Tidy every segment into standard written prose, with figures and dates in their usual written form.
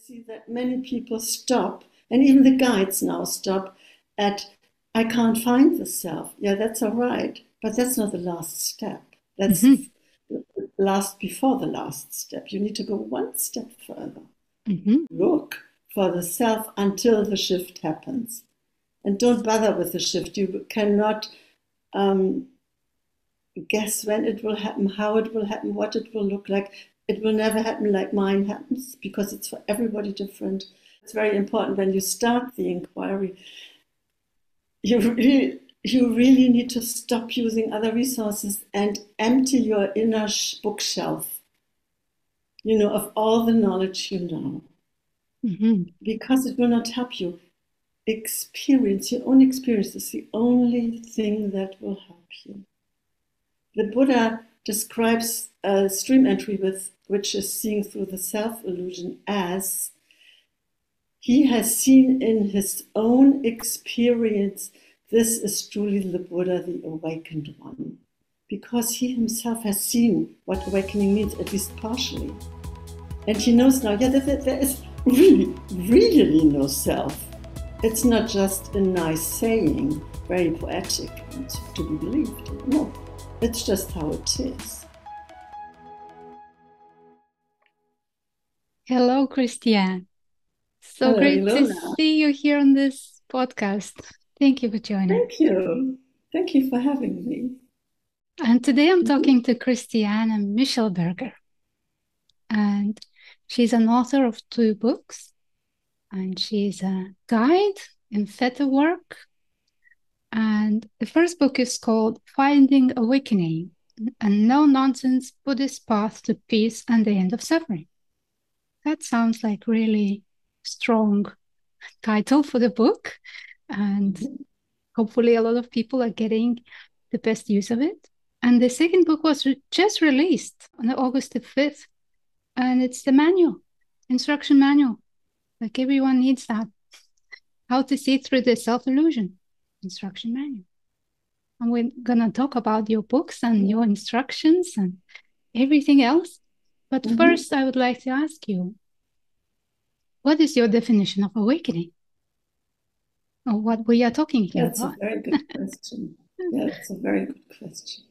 see that many people stop, and even the guides now stop at, I can't find the self. Yeah, that's all right, but that's not the last step. That's Hmm. last before the last step. You need to go one step further. Hmm. Look for the self until the shift happens. And don't bother with the shift. You cannot um, guess when it will happen, how it will happen, what it will look like. It will never happen like mine happens because it's for everybody different. It's very important when you start the inquiry, you really need to stop using other resources and empty your inner bookshelf, of all the knowledge you know, Hmm. because it will not help you. Experience, your own experience is the only thing that will help you. The Buddha describes a stream entry which is seeing through the self-illusion as he has seen in his own experience, this is truly the Buddha, the awakened one. Because he himself has seen what awakening means, at least partially. And he knows now, yeah, there is really, really no self. It's not just a nice saying, very poetic and to be believed. No, it's just how it is. Hello, Christiane. So Hello, great to Ilona. see you here on this podcast. Thank you for joining. Thank you. Thank you for having me. And today I'm Mhm. talking to Christiane Michelberger, and she's an author of 2 books, and she's a guide in fetter work. And the first book is called Finding Awakening, a no-nonsense Buddhist path to peace and the end of suffering. That sounds like really strong title for the book, and hopefully a lot of people are getting the best use of it. And the second book was just released on August the 5th, and it's the manual, instruction manual. Like everyone needs that. How to see through the self-illusion, instruction manual. And we're gonna talk about your books and your instructions and everything else. But Mhm. first, I would like to ask you, what is your definition of awakening? Or what we are talking here That's a about? very good question. Yeah, it's a very good question.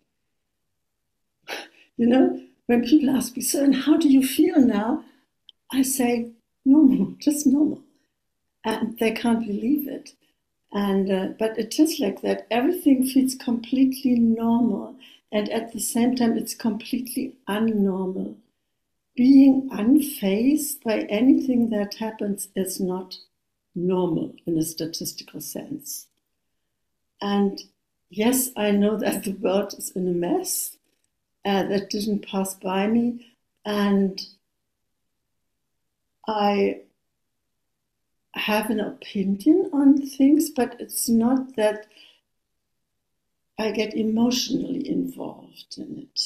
When people ask me, so, and how do you feel now? I say, normal, just normal. And they can't believe it. But it is like that. Everything feels completely normal. And at the same time, it's completely unnormal. Being unfazed by anything that happens is not normal in a statistical sense. And yes, I know that the world is in a mess. That didn't pass by me. And I have an opinion on things, but it's not that I get emotionally involved in it.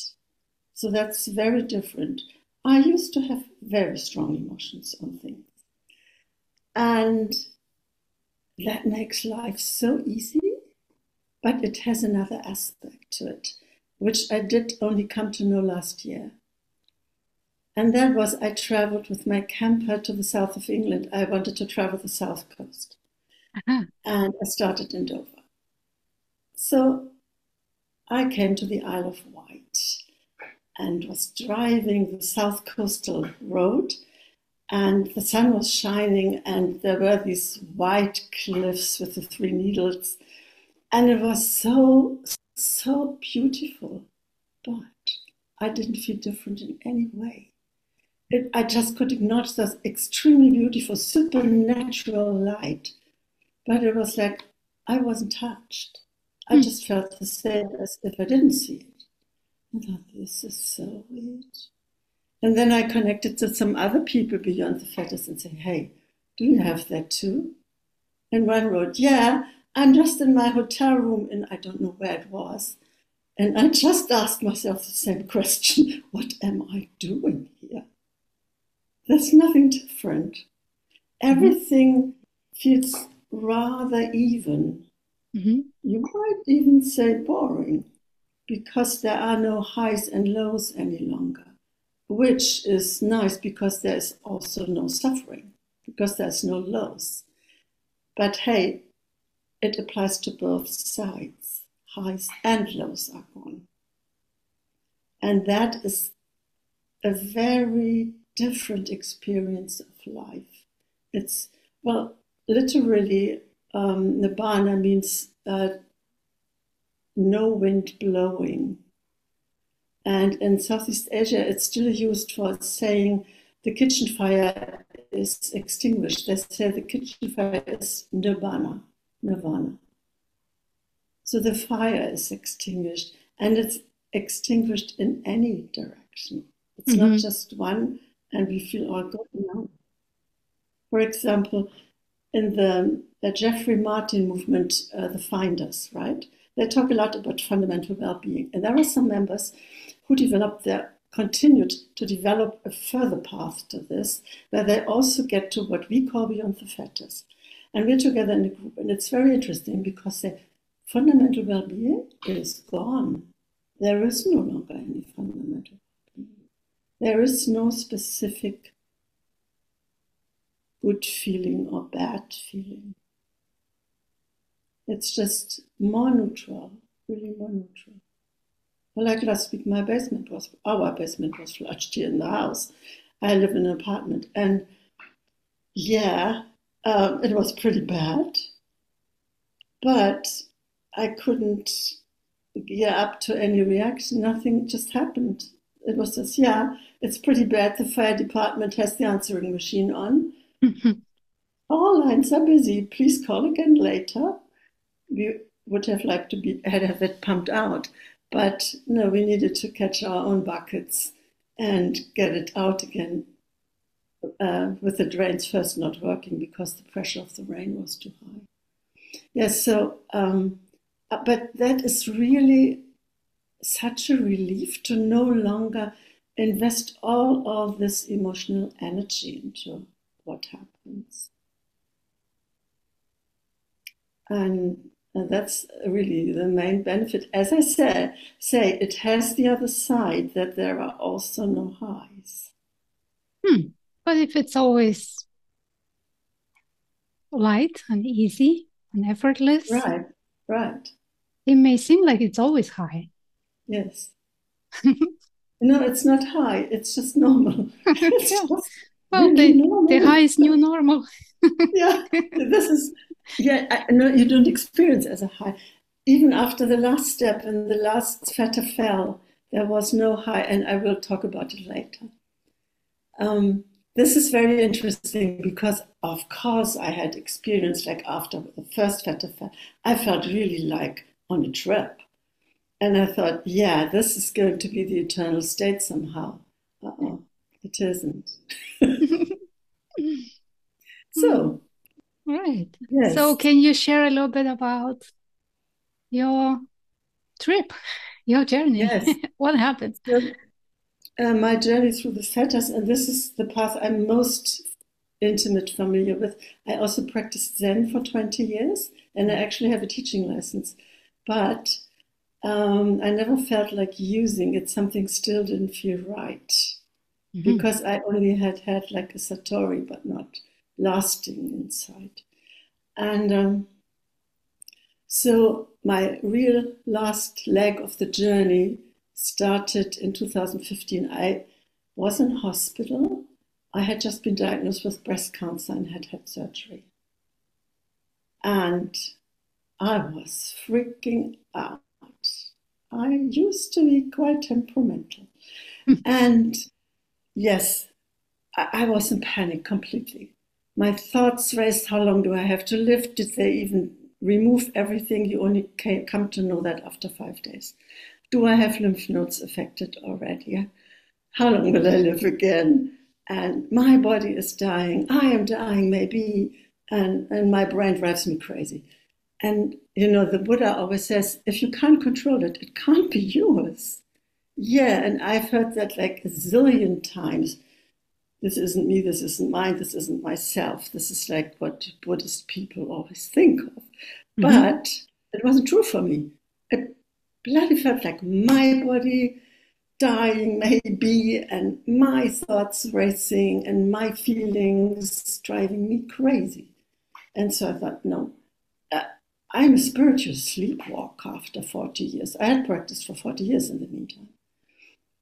So that's very different. I used to have very strong emotions on things. And that makes life so easy, but it has another aspect to it, which I did only come to know last year. And that was I traveled with my camper to the south of England. I wanted to travel the south coast. Aha. And I started in Dover. So I came to the Isle of Wight and was driving the south coastal road, and the sun was shining, and there were these white cliffs with the 3 needles, and it was so, so beautiful. But I didn't feel different in any way. I just could acknowledge this extremely beautiful, supernatural light. But it was like I wasn't touched. I Hmm. just felt the same as if I didn't see it. I thought, this is so weird. And then I connected to some other people beyond the fetters and said, hey, do you have that too? And one wrote, yeah, I'm just in my hotel room and I don't know where it was. And I just asked myself the same question, what am I doing here? There's nothing different. Mhm. Everything feels rather even. Mhm. You might even say boring, because there are no highs and lows any longer, which is nice because there is also no suffering. because there's no lows. But hey, it applies to both sides. Highs and lows are gone. And that is a very different experience of life. It's, well, literally, nibbana means no wind blowing. And in Southeast Asia, it's still used for saying the kitchen fire is extinguished. They say the kitchen fire is nirvana. So the fire is extinguished, and it's extinguished in any direction. It's not just one, and we feel all good. No. For example, in the Jeffrey Martin movement, the Finders, right? They talk a lot about fundamental well-being, and there are some members who continued to develop a further path to this, where they also get to what we call beyond the fetters. And we're together in a group, and it's very interesting because the fundamental well-being is gone. There is no longer any fundamental well-being. There is no specific good feeling or bad feeling. It's just more neutral, really more neutral. Well, like last week, our basement was flushed here in the house. I live in an apartment, and yeah, it was pretty bad, but I couldn't get up to any reaction. Nothing just happened. It was just, yeah, it's pretty bad. The fire department has the answering machine on. All lines are busy. Please call again later. We would have liked to have it pumped out, but no, we needed to catch our own buckets and get it out again, with the drains first not working because the pressure of the rain was too high. Yes, so, but that is really such a relief to no longer invest all of this emotional energy into what happens. And that's really the main benefit. As I say, it has the other side, that there are also no highs. But if it's always light and easy and effortless, right. It may seem like it's always high. Yes. No, it's not high. It's just normal. It's yeah. just Well, really normal. The high is new normal. Yeah, no, you don't experience as a high. Even after the last step and the last fetter fell, there was no high, and I will talk about it later. This is very interesting because, of course, I had experience like after the first fetter fell, I felt really like on a trip. And I thought, yeah, this is going to be the eternal state somehow. It isn't. So, right. Yes. So can you share a little bit about your trip, your journey? Yes. What happened? So, my journey through the fetters, and this is the path I'm most familiar with. I also practiced Zen for 20 years, and I actually have a teaching license. But I never felt like using it. Something still didn't feel right. Because I only had like a satori, but not lasting inside. And so my real last leg of the journey started in 2015. I was in hospital. I had just been diagnosed with breast cancer and had surgery. And I was freaking out. I used to be quite temperamental. And yes, I was in panic completely. My thoughts raced, how long do I have to live? Did they even remove everything? You only come to know that after 5 days. Do I have lymph nodes affected already? How long will I live again? And my body is dying. I am dying, maybe. And my brain drives me crazy. And, the Buddha always says, if you can't control it, it can't be yours. Yeah, and I've heard that like a zillion times. This isn't me, this isn't mine, this isn't myself. This is like what Buddhist people always think of. But it wasn't true for me. It bloody felt like my body. dying maybe, and my thoughts racing and my feelings driving me crazy. And so I thought, no, I'm a spiritual sleepwalker after 40 years. I had practiced for 40 years in the meantime.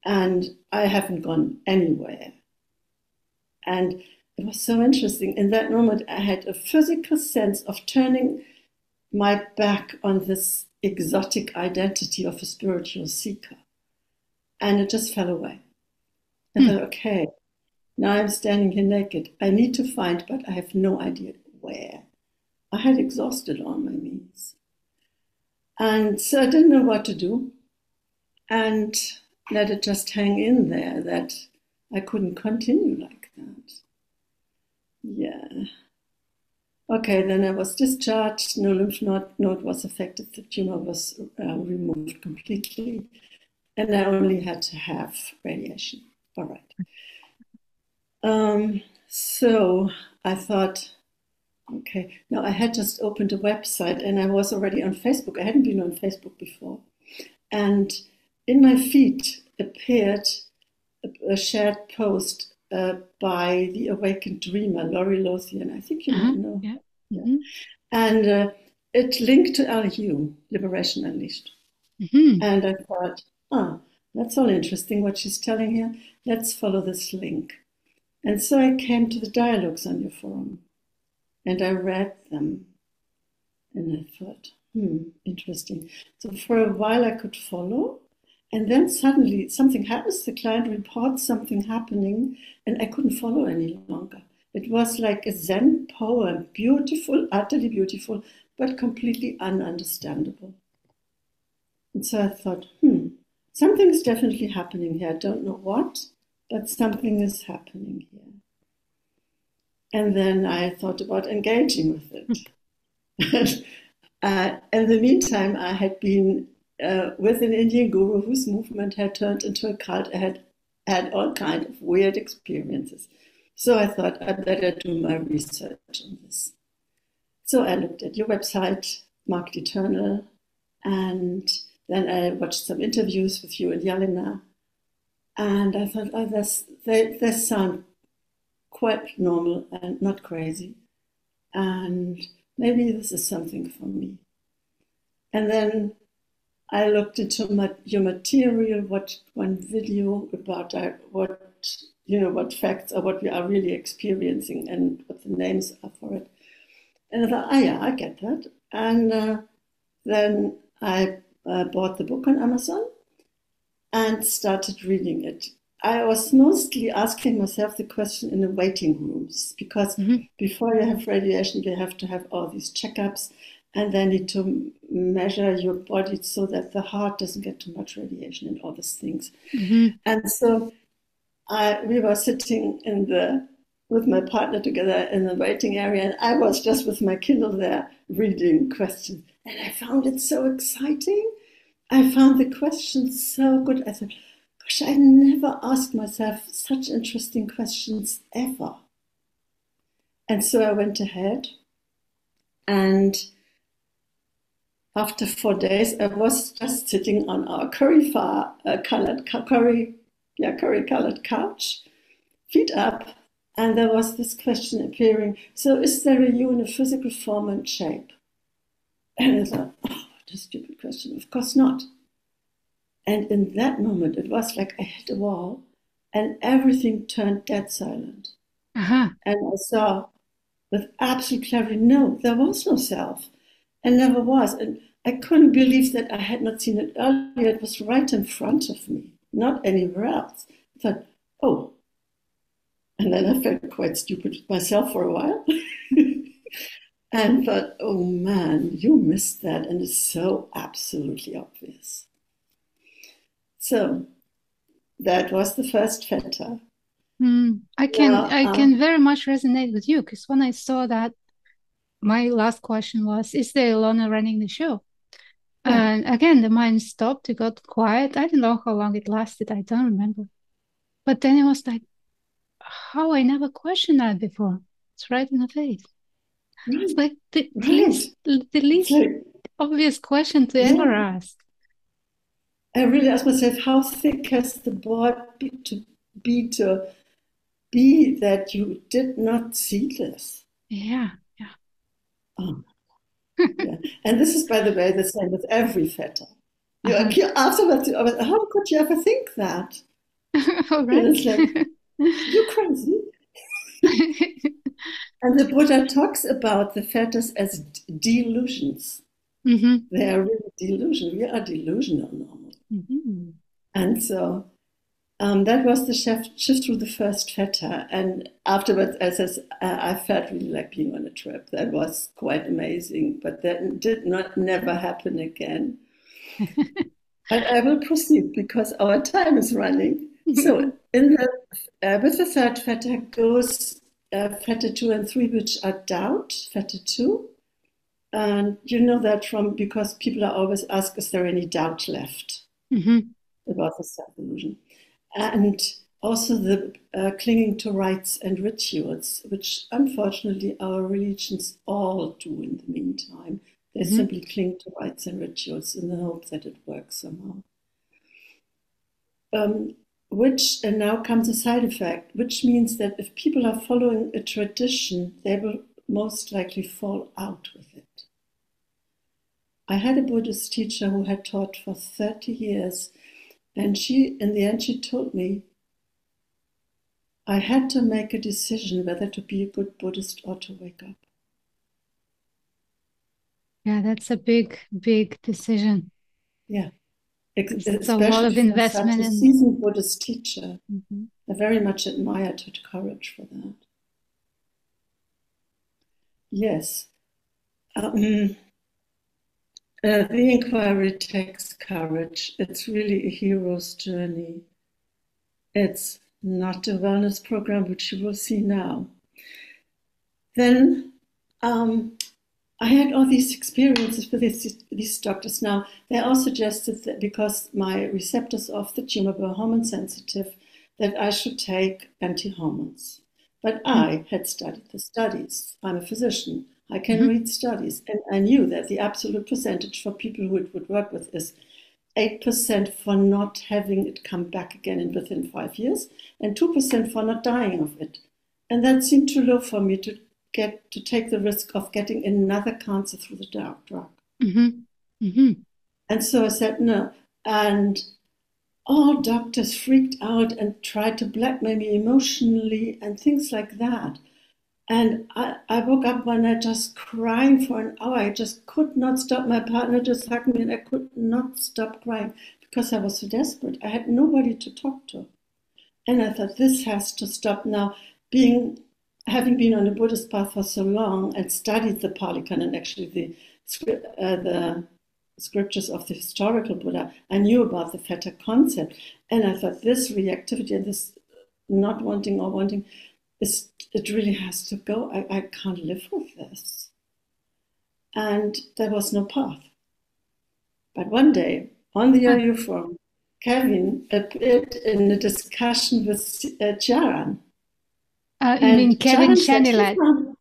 And I haven't gone anywhere. And it was so interesting. In that moment, I had a physical sense of turning my back on this exotic identity of a spiritual seeker. And it just fell away. I thought, okay, now I'm standing here naked. I need to find, but I have no idea where. I had exhausted all my means. And so I didn't know what to do. And let it just hang in there that I couldn't continue like that. Yeah. Okay, then I was discharged. No lymph node was affected. The tumor was removed completely. And I only had to have radiation. All right. So I thought, okay, now I had just opened a website and I was already on Facebook. I hadn't been on Facebook before. And in my feed appeared a shared post by the awakened dreamer, Laurie Lothian. I think you might know. Yeah. Yeah. And it linked to LU, Liberation Unleashed. And I thought, that's all interesting what she's telling here. Let's follow this link. And so I came to the dialogues on your forum and I read them. And I thought, interesting. So for a while I could follow. And then suddenly something happens. The client reports something happening and I couldn't follow any longer. It was like a Zen poem, beautiful, utterly beautiful, but completely ununderstandable. And so I thought, something is definitely happening here. I don't know what, but something is happening here. And then I thought about engaging with it. In the meantime, I had been with an Indian guru whose movement had turned into a cult. I had all kinds of weird experiences. So I thought I'd better do my research on this. So I looked at your website, Marked Eternal, and then I watched some interviews with you and Ilona. And I thought, they sound quite normal and not crazy. And maybe this is something for me. And then I looked into your material, watched one video about what facts are, what we are really experiencing and what the names are for it. And I thought, yeah, I get that. And then I bought the book on Amazon and started reading it. I was mostly asking myself the question in the waiting rooms, because before you have radiation, you have to have all these checkups, and they need to measure your body so that the heart doesn't get too much radiation and all these things. And so we were sitting with my partner together in the waiting area, and I was just with my Kindle there reading questions. And I found it so exciting. I found the questions so good. I thought, gosh, I never asked myself such interesting questions ever. And so I went ahead, and after 4 days, I was just sitting on our curry-colored couch, feet up, and there was this question appearing. So is there a you in a physical form and shape? And I thought, what a stupid question. Of course not. And in that moment, it was like I hit a wall and everything turned dead silent. And I saw with absolute clarity, no, there was no self and never was. And I couldn't believe that I had not seen it earlier. It was right in front of me, not anywhere else. I thought, oh. And then I felt quite stupid myself for a while. And thought, oh man, you missed that. And it's so absolutely obvious. So that was the first fetter. I can very much resonate with you, because when I saw that, my last question was, is there Ilona running the show? Yeah. And again, the mind stopped, it got quiet. I don't know how long it lasted, I don't remember. But then it was like, how I never questioned that before. It's right in the face. Right. It's like the least obvious question to ever ask. I really asked myself, how thick has the board to be that you did not see this? Yeah, yeah. Oh, yeah. And this is, by the way, the same with every fetter. Uh-huh. Afterwards, how could you ever think that? All And right. it's like, you crazy. And the Buddha talks about the fetters as delusions. Mm-hmm. They are really delusional. We are delusional normally. Mm-hmm. And so that was the shift through the first fetter. And afterwards, I felt really like being on a trip. That was quite amazing, but that did not never happen again. But I will proceed because our time is running. So with the third fetter goes fetter 2 and 3, which are doubt, fetter 2. And you know that from because people are always asked, is there any doubt left Mm-hmm. about the self-illusion? And also the clinging to rites and rituals, which unfortunately our religions all do in the meantime. They Mm-hmm. simply cling to rites and rituals in the hope that it works somehow. And now comes a side effect, which means that if people are following a tradition, they will most likely fall out with it. I had a Buddhist teacher who had taught for 30 years, and in the end, she told me, I had to make a decision whether to be a good Buddhist or to wake up. Yeah, that's a big, big decision. Yeah, It's a lot especially of for such investment a in. seasoned Buddhist teacher. Mm-hmm. I very much admired her courage for that. Yes. The inquiry takes courage. It's really a hero's journey. It's not a wellness program, which you will see now. Then I had all these experiences with these doctors. Now, they all suggested that because my receptors of the tumor were hormone sensitive, that I should take anti-hormones. But I had studied the studies. I'm a physician. I can Mm-hmm. read studies. And I knew that the absolute percentage for people who it would work with is 8% for not having it come back again within 5 years, and 2% for not dying of it. And that seemed too low for me to take the risk of getting another cancer through the drug. Mm-hmm. Mm-hmm. And so I said no. And all doctors freaked out and tried to blackmail me emotionally and things like that. And I woke up one night just crying for an hour. I just could not stop. My partner just hugged me and I could not stop crying because I was so desperate. I had nobody to talk to. And I thought, this has to stop now. Having been on the Buddhist path for so long and studied the Pali Canon, actually the scriptures of the historical Buddha, I knew about the fetter concept. And I thought, this reactivity and this not wanting or wanting, it really has to go. I can't live with this. And there was no path. But one day, on the OU forum, Kevin appeared in a discussion with Charan. You mean Kevin Charan said Schanilec?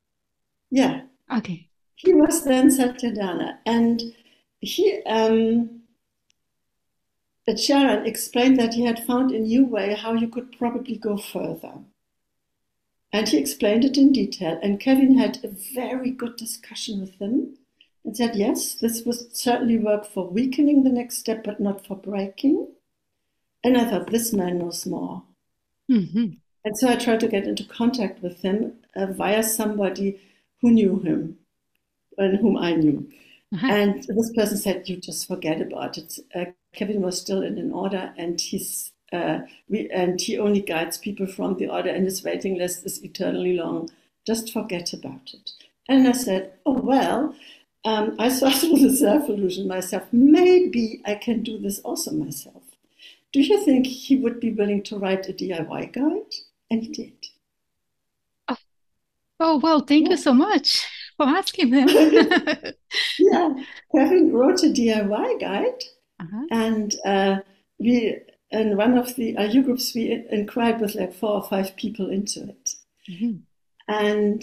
yeah, Okay. he was then Satyadhana. And Charan explained that he had found a new way how you could probably go further. And he explained it in detail. And Kevin had a very good discussion with him and said, yes, this would certainly work for weakening the next step, but not for breaking. And I thought, this man knows more. Mm-hmm. And so I tried to get into contact with him via somebody who knew him and whom I knew. Uh-huh. And this person said, you just forget about it. Kevin was still in an order and he only guides people from the order and his waiting list is eternally long. Just forget about it. And I said, oh, well, I saw through the self-illusion myself. Maybe I can do this also myself. Do you think he would be willing to write a DIY guide? And he did. Oh, well, thank you so much for asking him. Yeah, Kevin wrote a DIY guide, Uh-huh. and we in one of the IU groups we inquired with like 4 or 5 people into it, Mm-hmm. and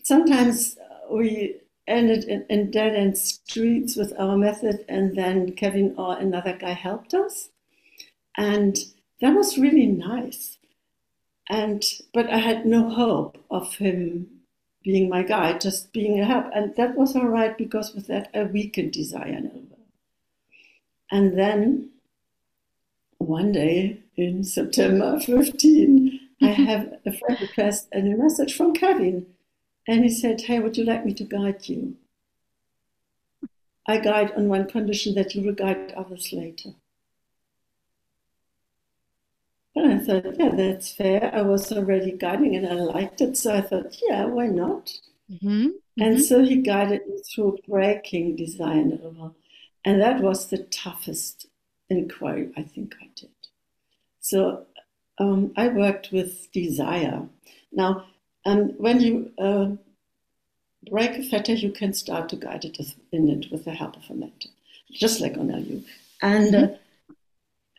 sometimes we ended in dead-end streets with our method, and then Kevin or another guy helped us. And that was really nice. But I had no hope of him being my guide, just being a help. And that was all right, because with that I weakened desire a little bit. And then one day in September 15, I have a friend request and a message from Kevin. And he said, "Hey, would you like me to guide you? I guide on one condition, that you will guide others later." And I thought, yeah, that's fair. I was already guiding and I liked it. So I thought, yeah, why not? And so he guided me through breaking desire and will. And that was the toughest inquiry I think I did. So I worked with desire. Now, when you break a fetter, you can start to guide it in it with the help of a mentor, just like on LU. And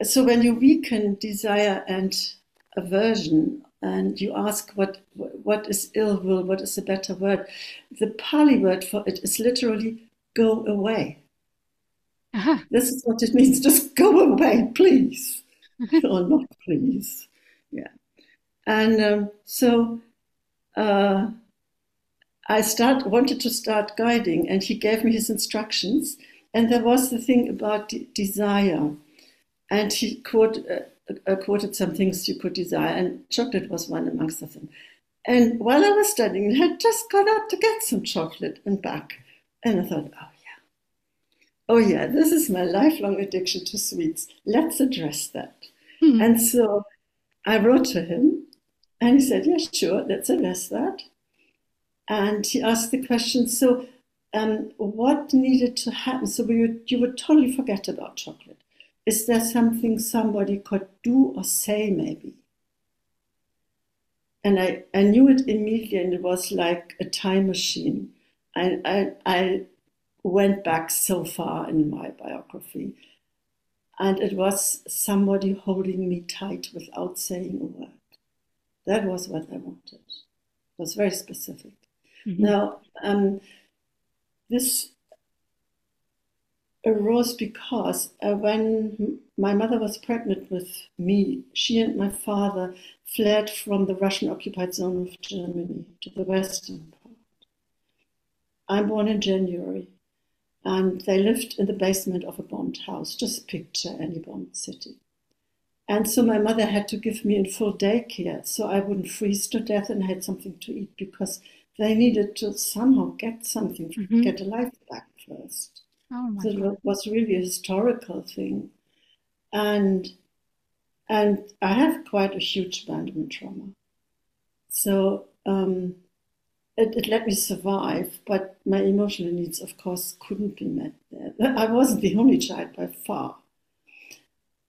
so when you weaken desire and aversion, and you ask what is ill will, what is a better word, the Pali word for it is literally go away. This is what it means. Just go away, please. Or not please. Yeah. And so I wanted to start guiding, and he gave me his instructions. And there was the thing about desire. And he quoted some things you could desire, and chocolate was one amongst them. And while I was studying, I had just gone out to get some chocolate and back. And I thought, oh yeah, this is my lifelong addiction to sweets. Let's address that. And so I wrote to him, and he said, yeah, sure, let's address that. And he asked the question, so what needed to happen? So you would totally forget about chocolate. Is there something somebody could do or say, maybe? And I knew it immediately, and it was like a time machine. I went back so far in my biography, and it was somebody holding me tight without saying a word. That was what I wanted. It was very specific. Now, this arose because when my mother was pregnant with me, she and my father fled from the Russian-occupied zone of Germany to the western part. I'm born in January, and they lived in the basement of a bombed house. Just picture any bombed city. And so my mother had to give me in full daycare so I wouldn't freeze to death and had something to eat, because they needed to somehow get something, get a life back first. So it was really a historical thing. And I have quite a huge abandonment trauma. So it let me survive, but my emotional needs, of course, couldn't be met there. I wasn't the only child by far.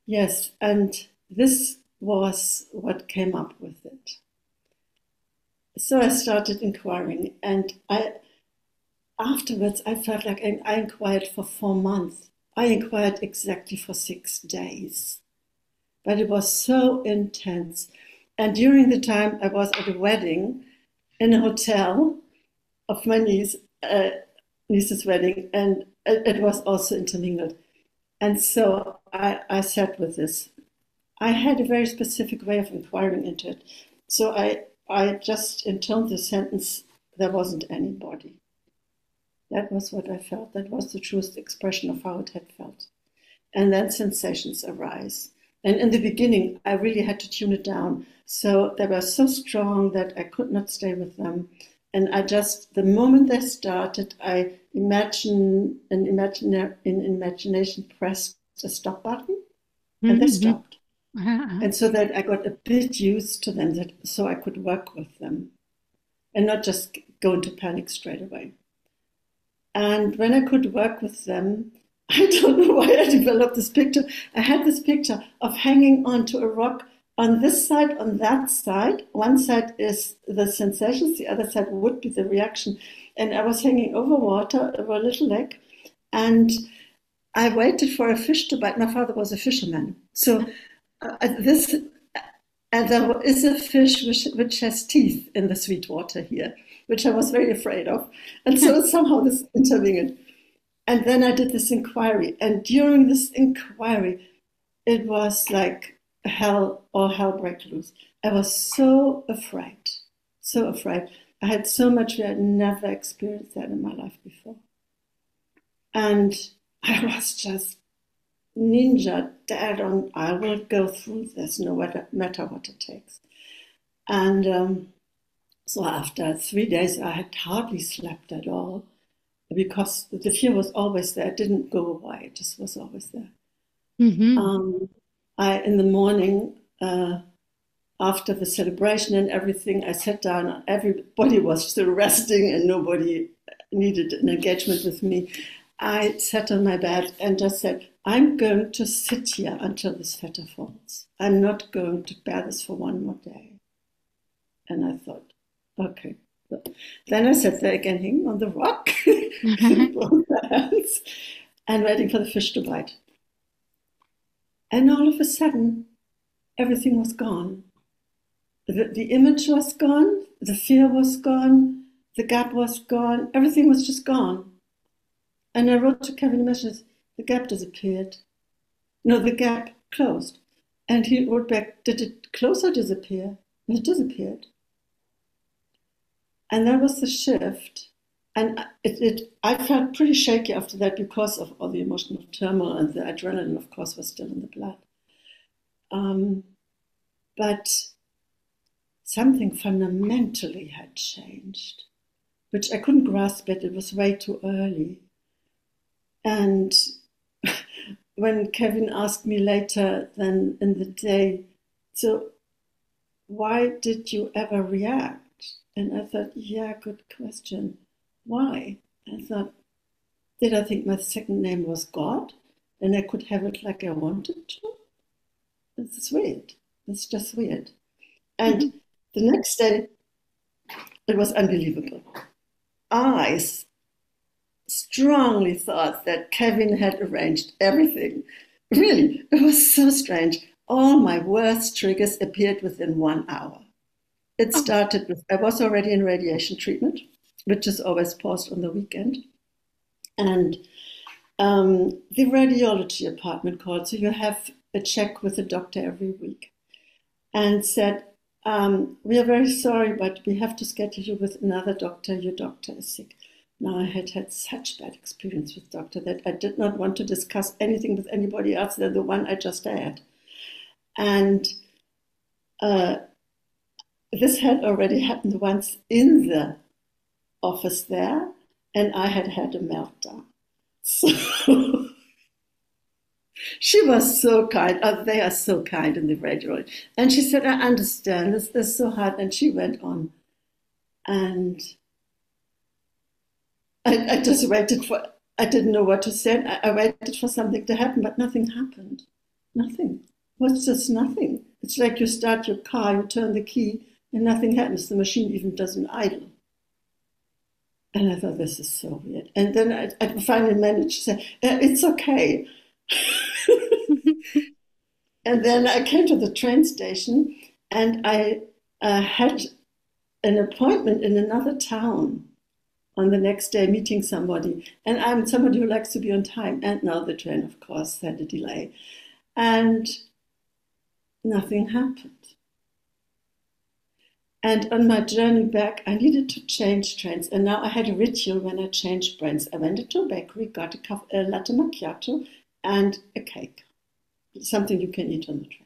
Yes, and this was what came up with it. So I started inquiring, and afterwards, I felt like I inquired for 4 months. I inquired exactly for 6 days. But it was so intense. And during the time, I was at a wedding in a hotel of my niece's wedding, and it was also intermingled. And so I sat with this. I had a very specific way of inquiring into it. So I just intoned the sentence, there wasn't anybody. That was what I felt. That was the truest expression of how it had felt. And then sensations arise. And in the beginning, I really had to tune it down. So they were so strong that I could not stay with them. And the moment they started, I in imagination pressed the stop button, and they stopped. And so that I got a bit used to them, so I could work with them and not just go into panic straight away. And when I could work with them, I don't know why I developed this picture. I had this picture of hanging onto a rock on this side, on that side. One side is the sensations, the other side would be the reaction. And I was hanging over water, over a little lake, and I waited for a fish to bite. My father was a fisherman. So And there is a fish which has teeth in the sweet water here, which I was very afraid of. And so somehow this intervened. And then I did this inquiry. And during this inquiry, it was like all hell broke loose. I was so afraid, so afraid. I had so much fear. I'd never experienced that in my life before. And I was just ninja dead on, I will go through this no matter what it takes. And so after 3 days, I had hardly slept at all because the fear was always there. It didn't go away. It just was always there. Mm-hmm. In the morning, after the celebration and everything, I sat down. Everybody was still resting and nobody needed an engagement with me. I sat on my bed and just said, I'm going to sit here until this fetter falls. I'm not going to bear this for one more day. And I thought, okay. Then I sat there again, hanging on the rock, both hands, and waiting for the fish to bite. And all of a sudden, everything was gone. The image was gone, the fear was gone, the gap was gone, everything was just gone. And I wrote to Kevin Schanilec, the gap disappeared. No, the gap closed. And he wrote back, did it close or disappear? And it disappeared. And that was the shift. And I felt pretty shaky after that because of all the emotional turmoil, and the adrenaline, of course, was still in the blood. But something fundamentally had changed, which I couldn't grasp it. It was way too early. And when Kevin asked me later then in the day, so why did you ever react? And I thought, yeah, good question. Why? I thought, did I think my second name was God and I could have it like I wanted to? It's weird. It's just weird. And the next day, it was unbelievable. I strongly thought that Kevin had arranged everything. Really, it was so strange. All my worst triggers appeared within 1 hour. It started with, I was already in radiation treatment, which is always paused on the weekend. And the radiology department called, so you have a check with the doctor every week, and said, we are very sorry, but we have to schedule you with another doctor. Your doctor is sick. Now, I had had such bad experience with doctor that I did not want to discuss anything with anybody else than the one I just had. And this had already happened once in the office there, and I had had a meltdown. So she was so kind. Oh, they are so kind in the radio. And she said, I understand, this is so hard. And she went on. And I just waited for, I didn't know what to say. I waited for something to happen, but nothing happened. Nothing. It was just nothing. It's like you start your car, you turn the key, and nothing happens. The machine even doesn't idle. And I thought, this is so weird. And then I finally managed to say, it's okay. And then I came to the train station, and I had an appointment in another town on the next day, meeting somebody. And I'm somebody who likes to be on time. And now the train, of course, had a delay. And nothing happened. And on my journey back, I needed to change trains. And now I had a ritual when I changed trains. I went into a bakery, got a latte macchiato and a cake. Something you can eat on the train.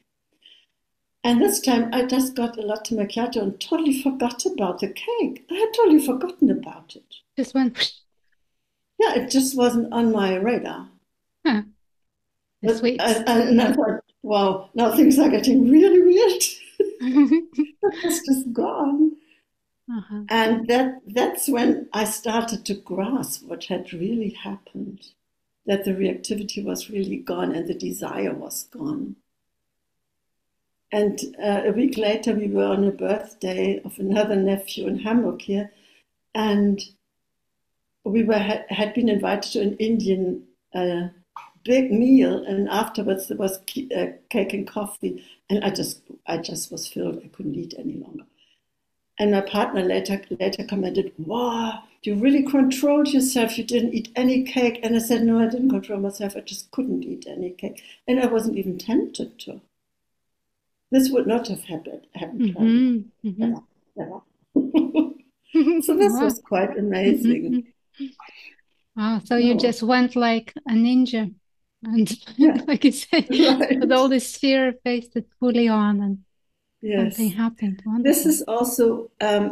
And this time I just got a latte macchiato and totally forgot about the cake. I had totally forgotten about it. Just went. Yeah, it just wasn't on my radar. Huh. Sweet. And I thought, wow, now things are getting really weird. It was just gone. Uh-huh. And that's when I started to grasp what had really happened, that the reactivity was really gone and the desire was gone. And a week later, we were on a birthday of another nephew in Hamburg here, and we had been invited to an Indian big meal, and afterwards there was cake and coffee, and I just was filled. I couldn't eat any longer. And my partner later commented, "Wow, you really controlled yourself. You didn't eat any cake." And I said, "No, I didn't control myself. I just couldn't eat any cake, and I wasn't even tempted to. This would not have happened ever, ever." So this Wow. was quite amazing. Wow, so you No, just went like a ninja and yeah, like you say, with right. all this fear faced it fully on and something Yes. happened. This Wonderful. is also,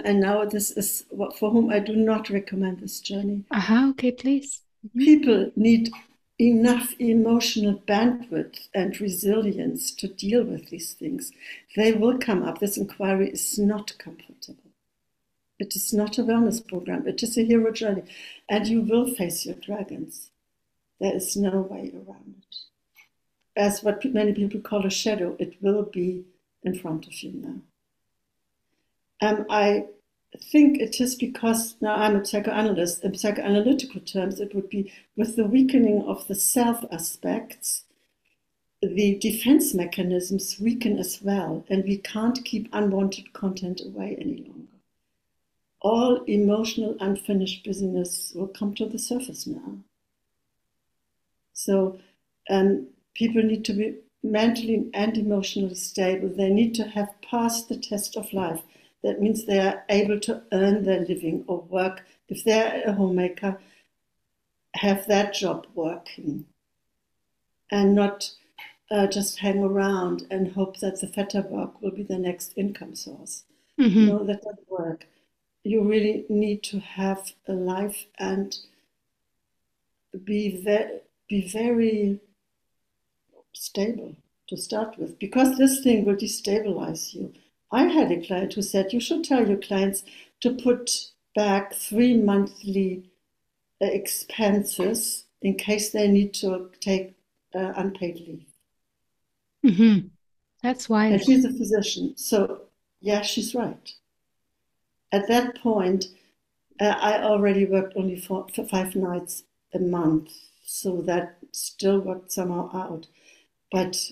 and now this is for whom I do not recommend this journey. Aha, okay, please. People need enough emotional bandwidth and resilience to deal with these things. They will come up. This inquiry is not comfortable. It is not a wellness program. It is a hero journey. And you will face your dragons. There is no way around it. As what many people call a shadow, it will be in front of you now. I think it is because now I'm a psychoanalyst. In psychoanalytical terms, it would be with the weakening of the self aspects, the defense mechanisms weaken as well, and we can't keep unwanted content away any longer. All emotional unfinished business will come to the surface now. So people need to be mentally and emotionally stable. They need to have passed the test of life. That means they are able to earn their living or work. If they're a homemaker, have that job working and not just hang around and hope that the fetter work will be the next income source. No, that doesn't work. You really need to have a life and be very stable to start with, because this thing will destabilize you. I had a client who said, you should tell your clients to put back 3 monthly expenses in case they need to take unpaid leave. That's wise. And she's a physician. So, yeah, she's right. At that point, I already worked only for 5 nights a month. So that still worked somehow out. But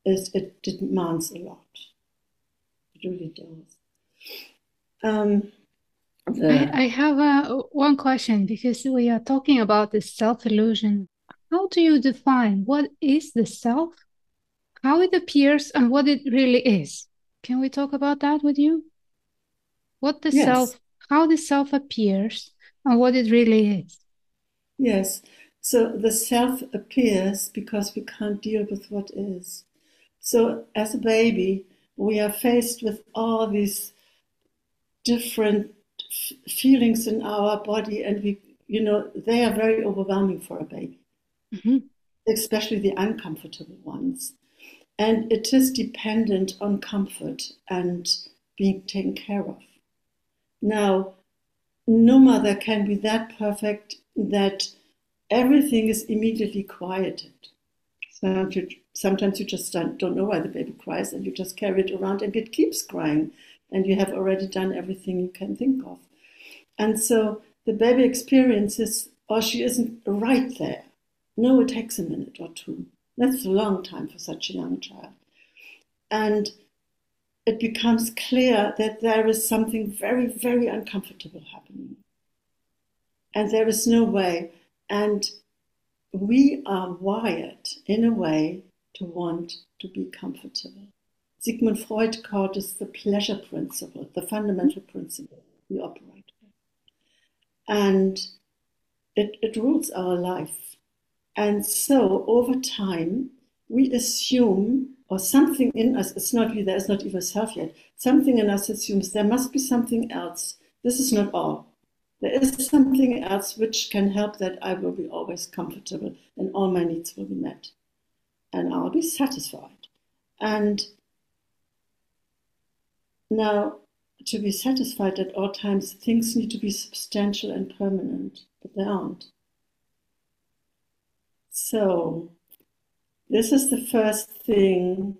it demands a lot. It really does. I have one question, because we are talking about the self-illusion. How do you define what is the self, how it appears, and what it really is? Can we talk about that with you? What the Yes. self, how the self appears, and what it really is? Yes. So the self appears because we can't deal with what is. So as a baby, we are faced with all these different feelings in our body, and they are very overwhelming for a baby, especially the uncomfortable ones. And it is dependent on comfort and being taken care of. Now, no mother can be that perfect that everything is immediately quieted. Sometimes you just don't know why the baby cries, and you just carry it around and it keeps crying, and you have already done everything you can think of. And so the baby experiences, or she isn't right there. No, it takes a minute or two. That's a long time for such a young child. And it becomes clear that there is something very, very uncomfortable happening. And there is no way. And we are wired in a way to want to be comfortable. Sigmund Freud called this the pleasure principle, the fundamental principle we operate with. And it rules our life. And so over time, we assume, or something in us, there is not even self yet, something in us assumes there must be something else. This is not all. There is something else which can help that I will be always comfortable and all my needs will be met. And I'll be satisfied. And now, to be satisfied at all times, things need to be substantial and permanent, but they aren't. So, this is the first thing,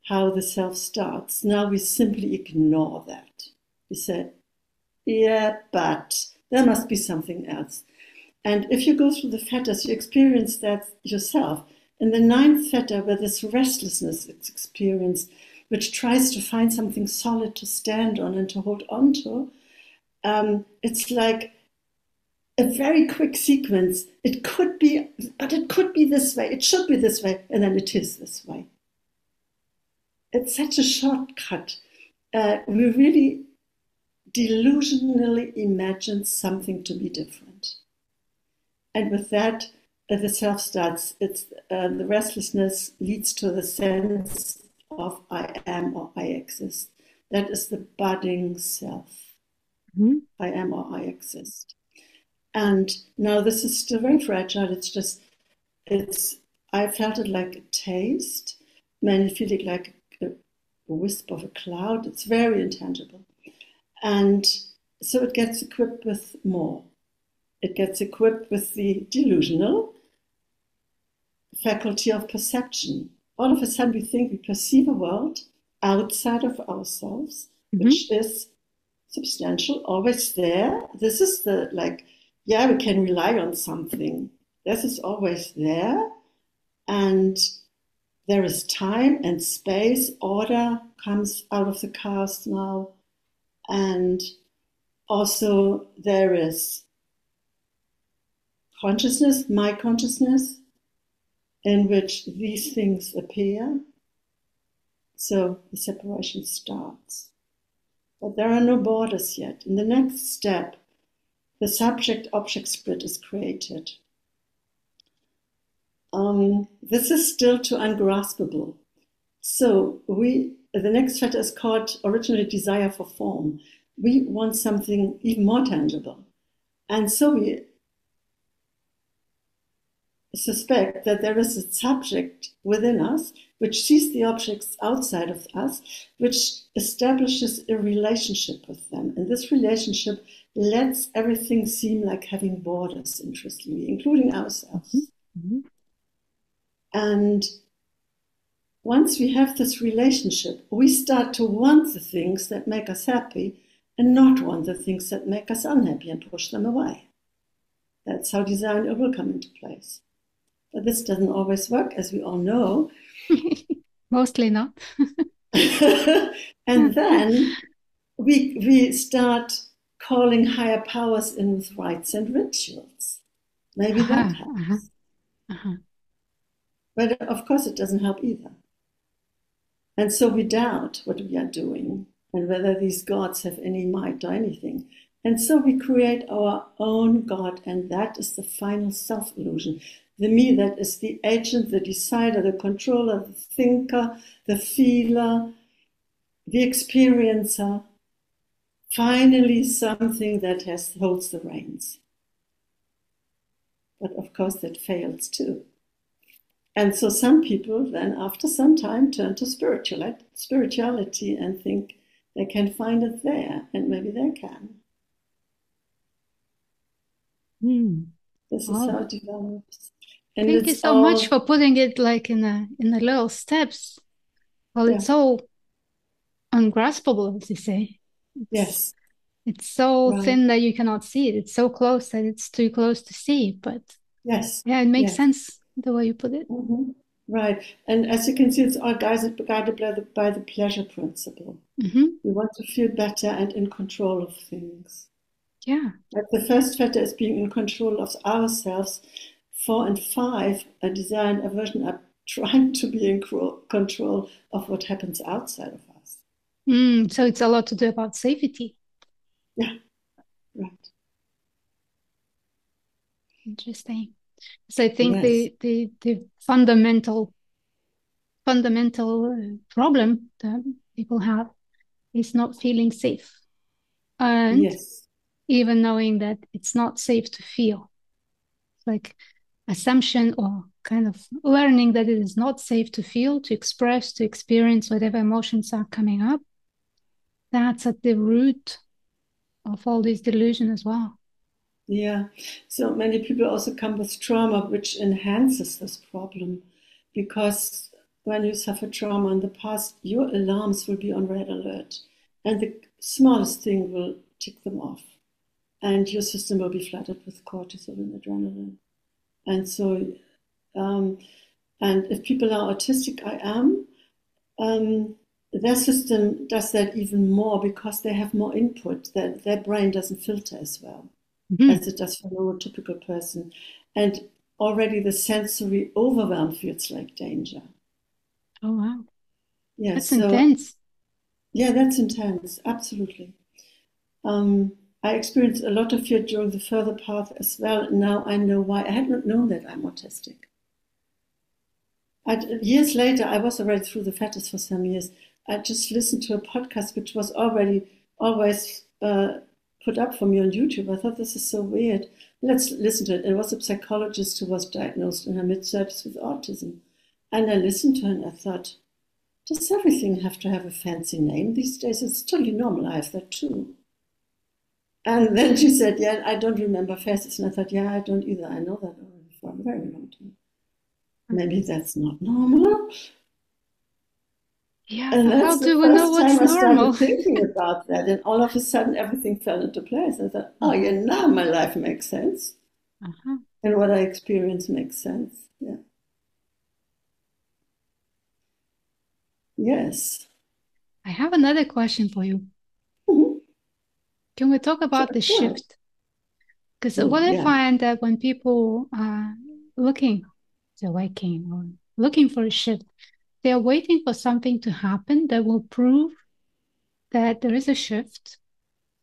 how the self starts. Now we simply ignore that. We say, yeah, but there must be something else. And if you go through the fetters, you experience that yourself. In the ninth fetter, where this restlessness is experienced, which tries to find something solid to stand on and to hold on to, it's like a very quick sequence. It could be, but it could be this way. It should be this way, and then it is this way. It's such a shortcut. We really delusionally imagine something to be different. And with that, the self starts. It's the restlessness leads to the sense of I am or I exist. That is the budding self. Mm-hmm. I am or I exist. And now this is still very fragile. I felt it like a taste. Many feel it like a wisp of a cloud. It's very intangible. And so it gets equipped with more. It gets equipped with the delusional faculty of perception. All of a sudden we think we perceive a world outside of ourselves, which is substantial, always there. This is we can rely on something. This is always there. And there is time and space. Order comes out of the chaos now. And also there is consciousness, my consciousness, in which these things appear. So the separation starts. But there are no borders yet. In the next step, the subject-object split is created. This is still too ungraspable. So the next fetter is called originally desire for form. We want something even more tangible. And so we suspect that there is a subject within us which sees the objects outside of us, which establishes a relationship with them. And this relationship lets everything seem like having borders, interestingly, including ourselves. Mm-hmm. And once we have this relationship, we start to want the things that make us happy and not want the things that make us unhappy and push them away. That's how desire and ill will come into place. But this doesn't always work, as we all know. Mostly not. And then we start calling higher powers in with rites and rituals. Maybe that helps. But of course it doesn't help either. And so we doubt what we are doing and whether these gods have any might or anything. And so we create our own God, and that is the final self-illusion. The me that is the agent, the decider, the controller, the thinker, the feeler, the experiencer. Finally, something that holds the reins. But of course, that fails too. And so some people then, after some time, turn to spirituality and think they can find it there, and maybe they can. This is how it develops. And thank you so much for putting it like in the little steps. Well, it's so ungraspable, as you say. Yes. It's so thin that you cannot see it. It's so close that it's too close to see. But yes, yeah, it makes sense the way you put it. Mm-hmm. Right. And as you can see, it's all guided by the pleasure principle. Mm-hmm. We want to feel better and in control of things. Yeah. Like the first fetter is being in control of ourselves. 4 and 5, a desire and aversion, are trying to be in control of what happens outside of us. So it's a lot to do about safety. Yeah, right. Interesting. So I think the fundamental problem that people have is not feeling safe. And even knowing that it's not safe to feel. Like assumption or kind of learning that it is not safe to feel, to express, to experience whatever emotions are coming up. That's at the root of all this delusion as well. Yeah. So many people also come with trauma, which enhances this problem, because when you suffer trauma in the past, your alarms will be on red alert, and the smallest thing will tick them off. and your system will be flooded with cortisol and adrenaline. And so, and if people are autistic, their system does that even more because they have more input. Their brain doesn't filter as well as it does for a neurotypical person. And already the sensory overwhelm feels like danger. Oh, wow. Yeah, that's intense. Yeah, that's intense. Absolutely. I experienced a lot of fear during the further path as well. Now I know why. I had not known that I'm autistic. Years later, I was already through the fetters for some years. I just listened to a podcast which was already always put up for me on YouTube. I thought, this is so weird. Let's listen to it. It was a psychologist who was diagnosed in her mid-30s with autism. And I listened to her and I thought, does everything have to have a fancy name these days? It's totally normal. I have that too. And then she said, yeah, I don't remember faces. And I thought, yeah, I don't either. I know that already for a very long time. Maybe that's not normal. Yeah, And how that's the do we know first what's time I normal? started thinking about that. And all of a sudden, everything fell into place. I thought, oh, yeah, now my life makes sense. And what I experience makes sense. Yeah. Yes. I have another question for you. Can we talk about the shift? Because what I find that when people are looking to awakening or looking for a shift, they are waiting for something to happen that will prove that there is a shift,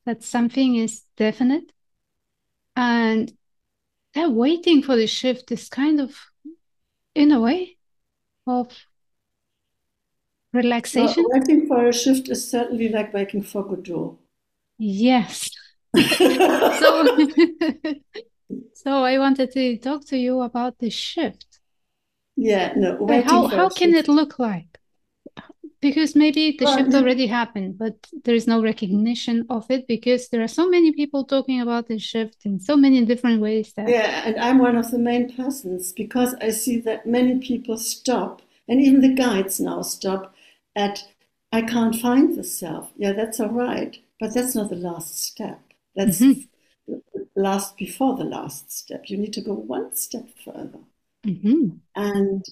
that something is definite. And that waiting for the shift is kind of, in a way, of relaxation. Well, waiting for a shift is certainly like waiting for Godot. Yes. So, so I wanted to talk to you about the shift. Yeah, no, waiting how can it look like? Because maybe the shift already happened, but there is no recognition of it because there are so many people talking about the shift in so many different ways. Yeah, and I'm one of the main persons because I see that many people stop, and even the guides now stop at, I can't find the self. Yeah, that's all right, but that's not the last step. That's last before the last step. You need to go one step further. And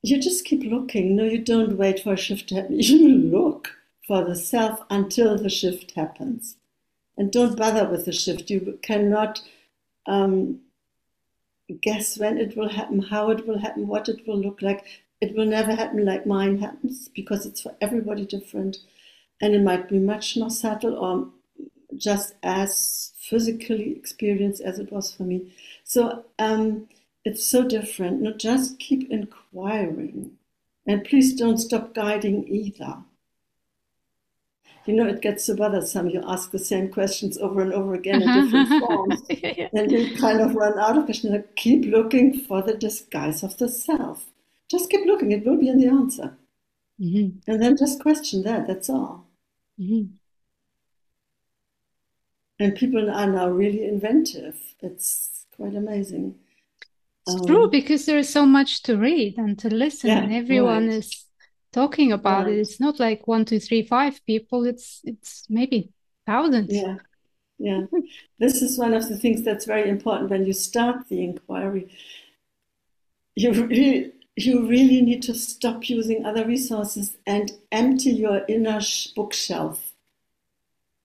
you just keep looking. No, you don't wait for a shift to happen. You look for the self until the shift happens. And don't bother with the shift. You cannot guess when it will happen, how it will happen, what it will look like. It will never happen like mine happens because it's for everybody different. And it might be much more subtle or just as physically experienced as it was for me. So it's so different. No, just keep inquiring. And please don't stop guiding either. You know, it gets so bothersome. You ask the same questions over and over again in different forms. And you kind of run out of questions. Like, keep looking for the disguise of the self. Just keep looking. It will be in the answer. And then just question that. That's all. And people are now really inventive. It's quite amazing. It's true because there is so much to read and to listen, and everyone is talking about it. It's not like 1, 2, 3, 5 people. It's maybe thousands. Yeah. This is one of the things that's very important when you start the inquiry. You really need to stop using other resources and empty your inner bookshelf,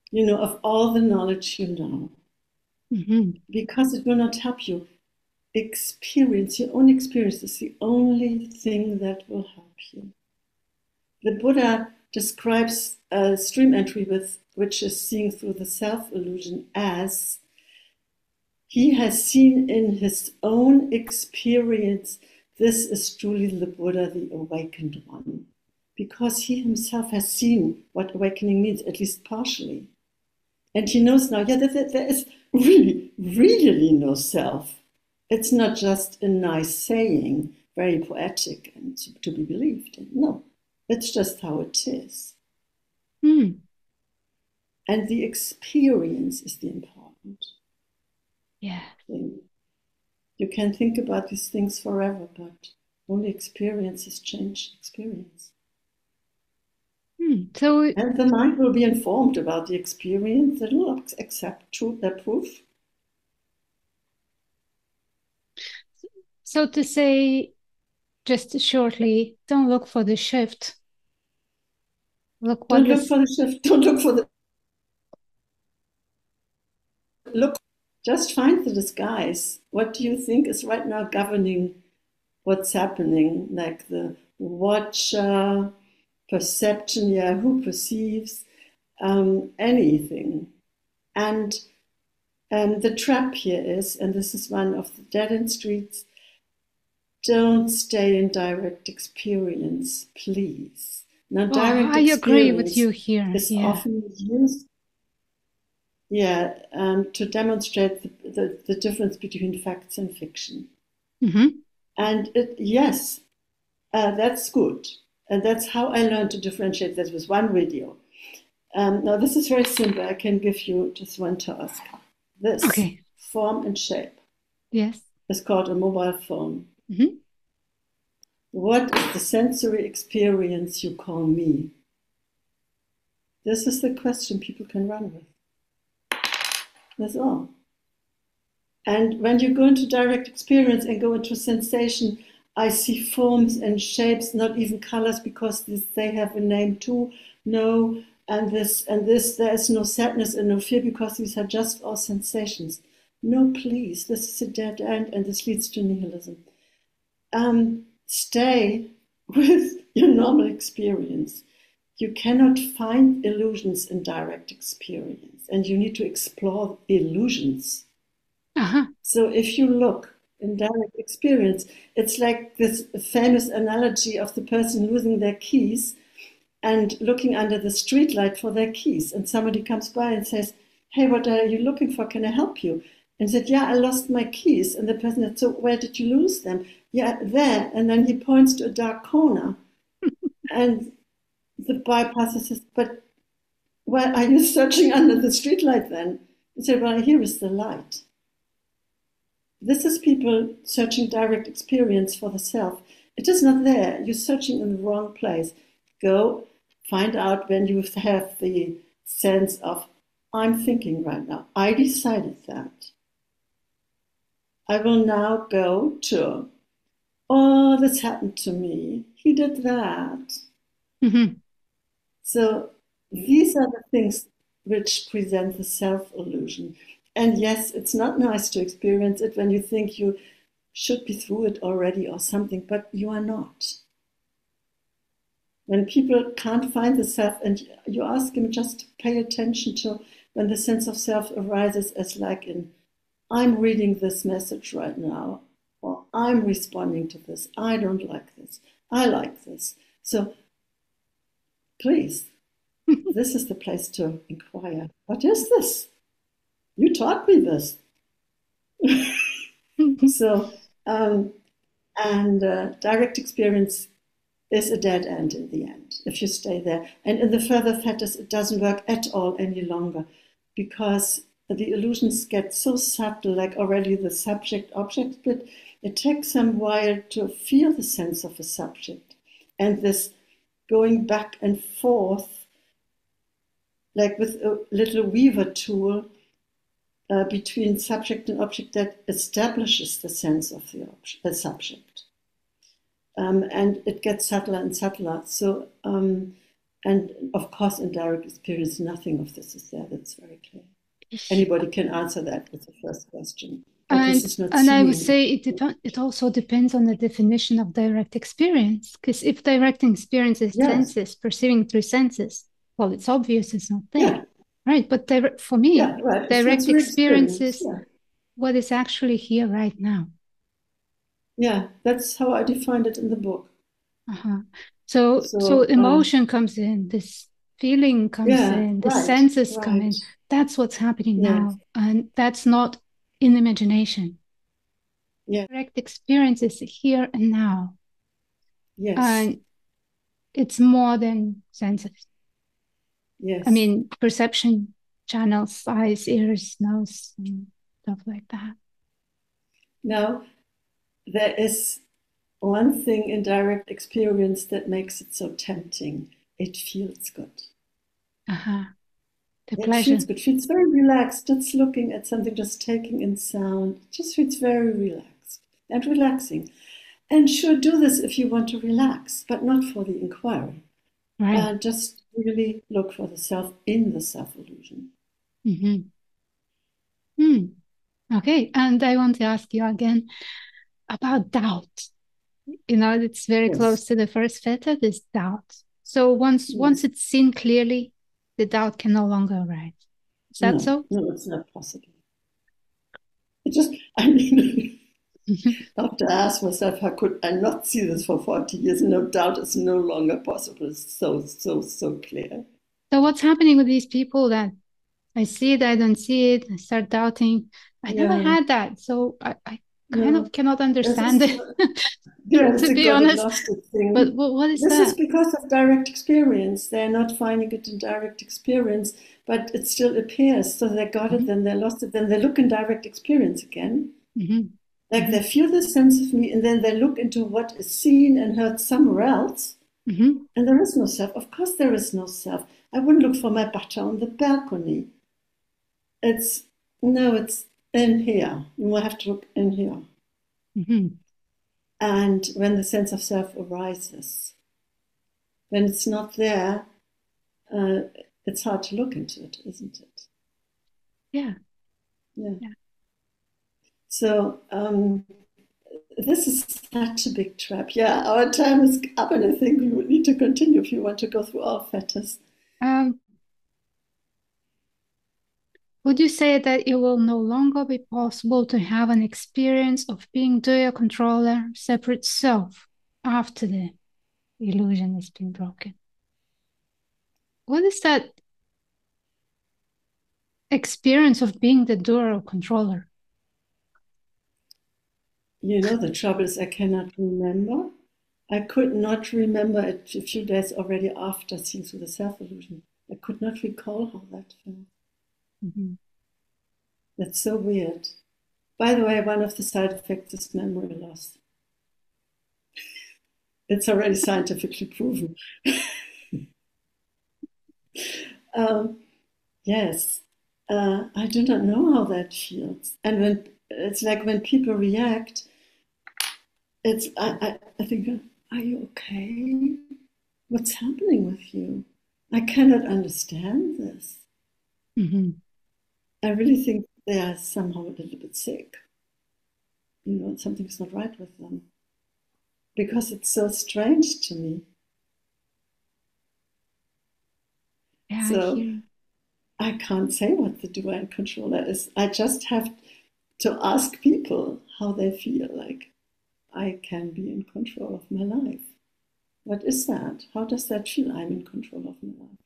you know, of all the knowledge you know. Because it will not help you. Experience, your own experience is the only thing that will help you. The Buddha describes a stream entry which is seeing through the self-illusion as he has seen in his own experience, this is truly the Buddha, the awakened one. Because he himself has seen what awakening means, at least partially. And he knows now, yeah, there is really no self. It's not just a nice saying, very poetic and to be believed in. No, it's just how it is. And the experience is the important thing. You can think about these things forever, but only experiences change experience. And the mind will be informed about the experience. It will accept the proof. So to say, just shortly, don't look for the shift. Don't look for the shift. Don't look for the look. Just find the disguise. What do you think is right now governing what's happening? Like the watcher, perception, yeah, who perceives anything. And the trap here is, and this is one of the dead end streets, don't stay in direct experience, please. Now, direct I agree with you here. Is often used, to demonstrate the difference between facts and fiction. Mm-hmm. And yes, that's good. And that's how I learned to differentiate that with one video. Now, this is very simple. I can give you just one task. This form and shape is called a mobile phone. Mm-hmm. What is the sensory experience you call me? This is the question people can run with. That's all. And when you go into direct experience and go into sensation, I see forms and shapes, not even colors, because they have a name too. No, and this, there is no sadness and no fear, because these are just all sensations. No, please, this is a dead end, and this leads to nihilism. Stay with your normal experience. You cannot find illusions in direct experience, and you need to explore illusions. So if you look in direct experience, it's like this famous analogy of the person losing their keys and looking under the streetlight for their keys. And somebody comes by and says, "Hey, what are you looking for? Can I help you?" And said, "Yeah, I lost my keys." And the person said, "So where did you lose them?" "Yeah, there." And then he points to a dark corner. And the bypasser says, "But why are you searching under the streetlight then?" He said, "Well, here is the light." This is people searching direct experience for the self. It is not there. You're searching in the wrong place. Go find out when you have the sense of, I'm thinking right now. I decided that. I will now go to, oh, this happened to me. He did that. Mm-hmm. So these are the things which present the self-illusion. And yes, it's not nice to experience it when you think you should be through it already or something, but you are not. When people can't find the self, and you ask them just to pay attention to when the sense of self arises, as like in, I'm reading this message right now, or I'm responding to this, I don't like this, I like this. So please, this is the place to inquire. What is this? You taught me this. So, direct experience is a dead end in the end, if you stay there. And in the further fetters, it doesn't work at all any longer, because the illusions get so subtle, like already the subject-object split. It takes some while to feel the sense of a subject. And this going back and forth, like with a little weaver tool, between subject and object, that establishes the sense of the subject. And it gets subtler and subtler. So, and of course, in direct experience, nothing of this is there. That's very clear. Anybody can answer that with the first question. But this is not and I would say it also depends on the definition of direct experience. Because if direct experience is senses, perceiving through senses, well, it's obvious it's not there. Yeah. Right, but for me, direct experience is what is actually here right now. Yeah, that's how I defined it in the book. So emotion comes in, this feeling comes in, the senses come in. That's what's happening now, and that's not in imagination. Direct experience is here and now. Yes, and it's more than senses. Yes. I mean, perception channels, eyes, ears, nose, and stuff like that. Now, there is one thing in direct experience that makes it so tempting. it feels good. Uh-huh. The It pleasure. feels good. Feels very relaxed. Just looking at something, just taking in sound. It just feels very relaxed and relaxing. And sure, do this if you want to relax, but not for the inquiry. Right. Just really look for the self in the self-illusion. Mm-hmm. Hmm. Okay. And I want to ask you again about doubt. It's very Yes, close to the first fetter, this doubt. So once yes. it's seen clearly, the doubt can no longer arise. Is that No, so? no, it's not possible. It just, I mean, I have to ask myself, how could I not see this for 40 years? No doubt it's no longer possible. It's so, so, so clear. So what's happening with these people that I see it, I don't see it, I start doubting? I never Yeah, had that, so I kind no. of cannot This understand is, it, yeah, it's to a be got it honest. lost it But thing. what is This is that? because of direct experience. They're not finding it in direct experience, but it still appears. So they got it, Mm-hmm. then they lost it, then they look in direct experience again. Mm-hmm. Like Mm-hmm. they feel the sense of me, and then they look into what is seen and heard somewhere else, Mm-hmm. and there is no self. Of course, there is no self. I wouldn't look for my butter on the balcony. It's no, it's in here. You have to look in here. Mm-hmm. And when the sense of self arises, when it's not there, uh, it's hard to look into it, isn't it? Yeah. Yeah. Yeah. So this is such a big trap. Yeah, our time is up, and I think we would need to continue if you want to go through all fetters. Um, would you say that it will no longer be possible to have an experience of being doer controller, separate self after the illusion has been broken? What is that experience of being the doer or controller? You know, the trouble is I cannot remember. I could not remember it a few days already after seeing through the self illusion. I could not recall how that felt. Mm-hmm. That's so weird. By the way, one of the side effects is memory loss. It's already scientifically proven. Um, yes, I do not know how that feels. And when it's like when people react, I think, are you okay? What's happening with you? I cannot understand this. Mm-hmm. I really think they are somehow a little bit sick. Something's not right with them because it's so strange to me. Yeah, I So hear. I can't say what the divine controller is. I just have to ask people how they feel like I can be in control of my life. What is that? How does that feel? I'm in control of my life.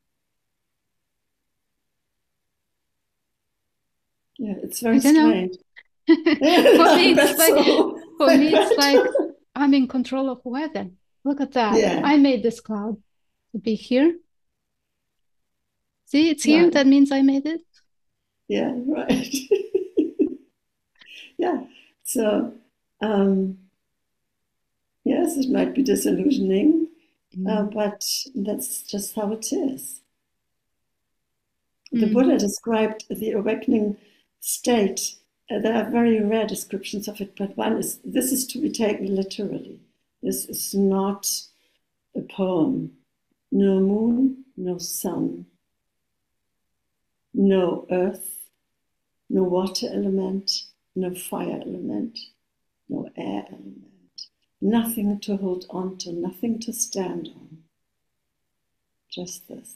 Yeah, it's I very don't know. strange. For me, I it's bet like so. for I me, it's bet. like I'm in control of weather. Look at that. Yeah, I made this cloud to be here. See, it's here. right. That means I made it. Yeah, right. Yeah. So, um, yes, it might be disillusioning, Mm. but that's just how it is. The Mm. Buddha described the awakening state. There are very rare descriptions of it, but one is this is to be taken literally. This is not a poem. No moon, no sun, no earth, no water element, no fire element, no air element. Nothing to hold on to, nothing to stand on. Just this.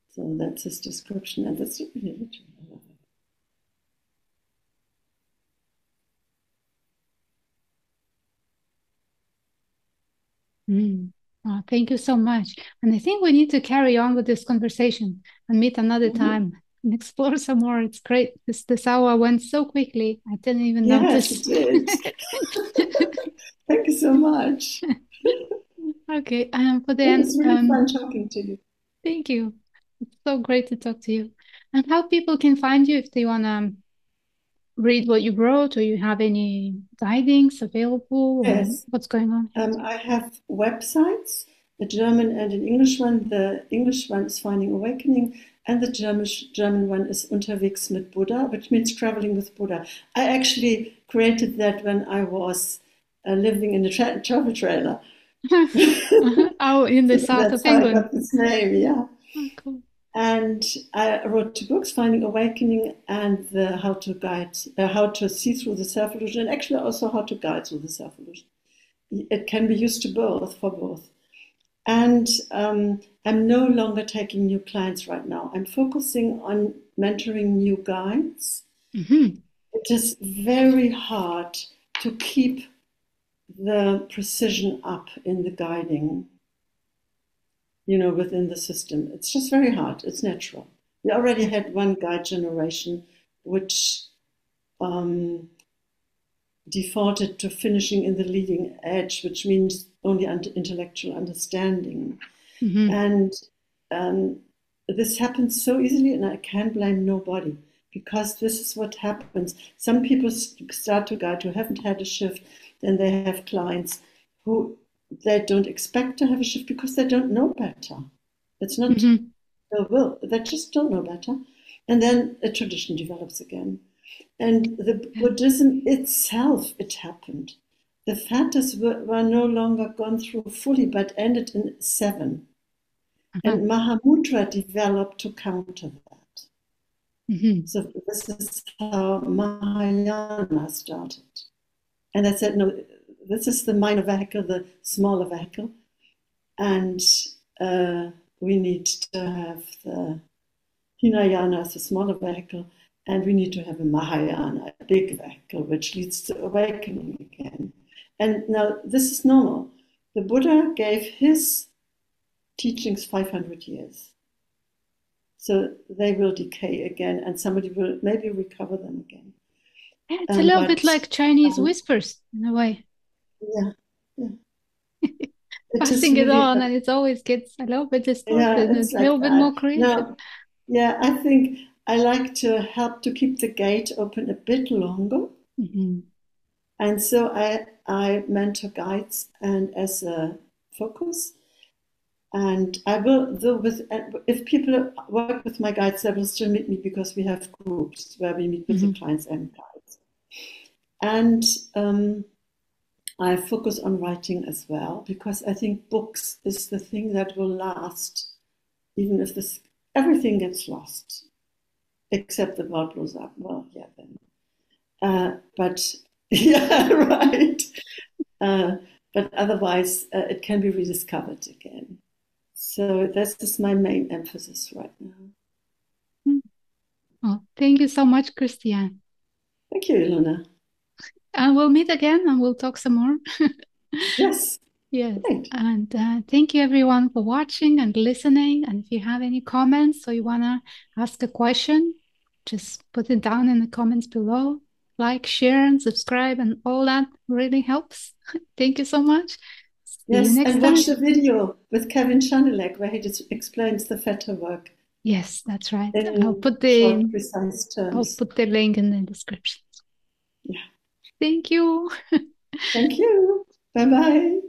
So that's his description, and that's really literal. Mm. Oh, thank you so much. And I think we need to carry on with this conversation and meet another Mm-hmm. time and explore some more. It's great. This hour went so quickly. I didn't even Yes, notice. it did. Thank you so much. Okay. For the It end, was really fun talking to you. thank you. It's so great to talk to you. And how people can find you if they wanna read what you wrote, or you have any guidings available, or Yes. what's going on? I have websites, a German and an English one. The English one is Finding Awakening, and the German one is Unterwegs mit Buddha, which means traveling with Buddha. I actually created that when I was living in a travel trailer. Oh, in the So south that's of how I England. got this name, yeah. Oh, cool. And I wrote 2 books, Finding Awakening and the How to Guide, How to See Through the Self-Illusion, and actually also How to Guide Through the Self-Illusion. It can be used for both. And I'm no longer taking new clients right now. I'm focusing on mentoring new guides. Mm-hmm. It is very hard to keep the precision up in the guiding, within the system. It's just very hard. It's natural. We already had one guide generation which defaulted to finishing in the leading edge, which means only intellectual understanding. Mm-hmm. And this happens so easily, and I can't blame nobody, because this is what happens. Some people start to guide who haven't had a shift, then they have clients who they don't expect to have a shift because they don't know better. It's not their will, they just don't know better. And then a tradition develops again. And the Buddhism itself, it happened. The fetters were no longer gone through fully, but ended in 7. And Mahamudra developed to counter that. Mm-hmm. So this is how Mahayana started. And I said, no, this is the minor vehicle, the smaller vehicle. And we need to have the Hinayana as a smaller vehicle. And we need to have a Mahayana, a big vehicle, which leads to awakening again. And now this is normal. The Buddha gave his teachings 500 years. So they will decay again, and somebody will maybe recover them again. Yeah, it's a little bit like Chinese whispers in a way. Yeah. Passing it on, and it always gets a little bit distorted, and it's a little bit more creative. Yeah, I think I like to help to keep the gate open a bit longer. Mm-hmm. And so I mentor guides and as a focus. And I will, though, if people work with my guides, they will still meet me because we have groups where we meet with the clients and guides. And I focus on writing as well, because I think books is the thing that will last, even if everything gets lost, except the world blows up. Well, yeah, then. But yeah, right. But otherwise, it can be rediscovered again. So this is my main emphasis right now. Well, thank you so much, Christiane. Thank you, Ilona. And we'll meet again and we'll talk some more. Yes. Yes. Great. And thank you everyone for watching and listening. And if you have any comments or you want to ask a question, just put it down in the comments below. Like, share, and subscribe, and all that really helps. Thank you so much. Yes, and watch the video with Kevin Schanilec where he just explains the fetter work. Yes, that's right. I'll put the precise terms. I'll put the link in the description. Yeah. Thank you. Thank you. Bye-bye.